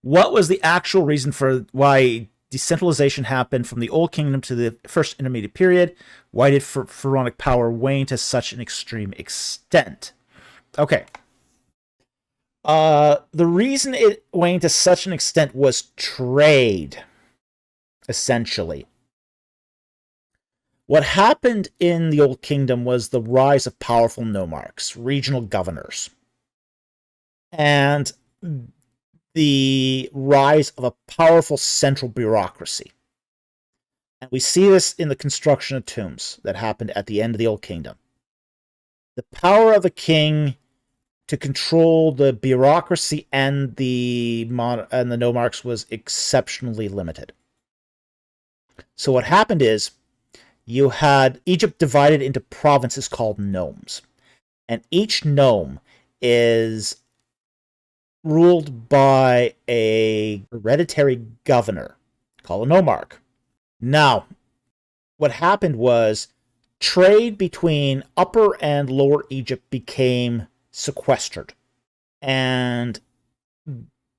What was the actual reason for why decentralization happened from the Old Kingdom to the First Intermediate Period? Why did pharaonic power wane to such an extreme extent? Okay. The reason it waned to such an extent was trade, essentially. What happened in the Old Kingdom was the rise of powerful nomarchs, regional governors, and the rise of a powerful central bureaucracy. And we see this in the construction of tombs that happened at the end of the Old Kingdom. The power of the king to control the bureaucracy and the nomarchs was exceptionally limited. So what happened is you had Egypt divided into provinces called nomes. And each nome is ruled by a hereditary governor called a nomarch. Now, what happened was trade between Upper and Lower Egypt became sequestered. And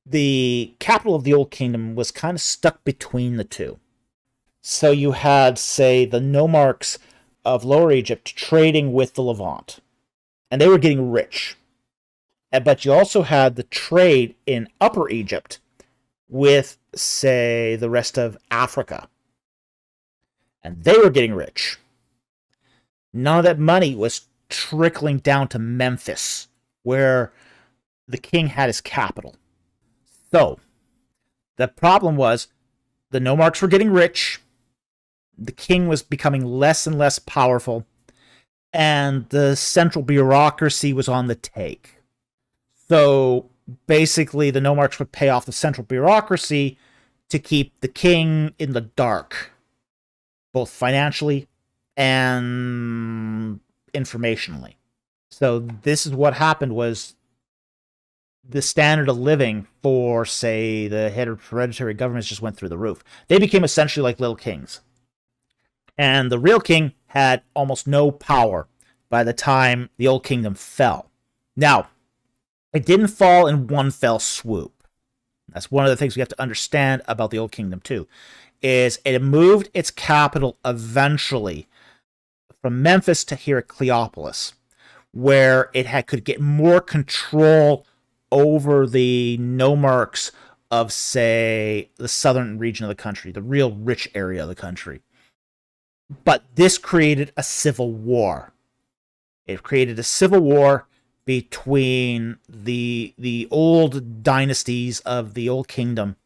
the capital of the Old Kingdom was kind of stuck between the two. So you had, say, the nomarchs of Lower Egypt trading with the Levant. And they were getting rich. But you also had the trade in Upper Egypt with, say, the rest of Africa. And they were getting rich. None of that money was trickling down to Memphis, where the king had his capital. So, the problem was the nomarchs were getting rich, the king was becoming less and less powerful, and the central bureaucracy was on the take. So, basically, the nomarchs would pay off the central bureaucracy to keep the king in the dark, both financially and informationally. So this is what happened was the standard of living for, say, the hereditary governments just went through the roof. They became essentially like little kings. And the real king had almost no power by the time the Old Kingdom fell. Now, it didn't fall in one fell swoop. That's one of the things we have to understand about the Old Kingdom too, is it moved its capital eventually from Memphis to Heracleopolis, where it could get more control over the nomarchs of, say, the southern region of the country, the real rich area of the country. But this created a civil war. It created a civil war between the old dynasties of the Old Kingdom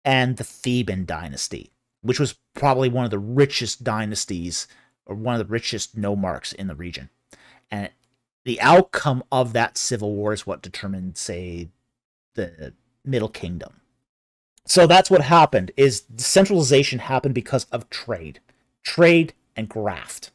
and the Theban dynasty, which was probably one of the richest dynasties or one of the richest nomarchs in the region. And the outcome of that civil war is what determined, say, the Middle Kingdom. So that's what happened, is decentralization happened because of trade and graft.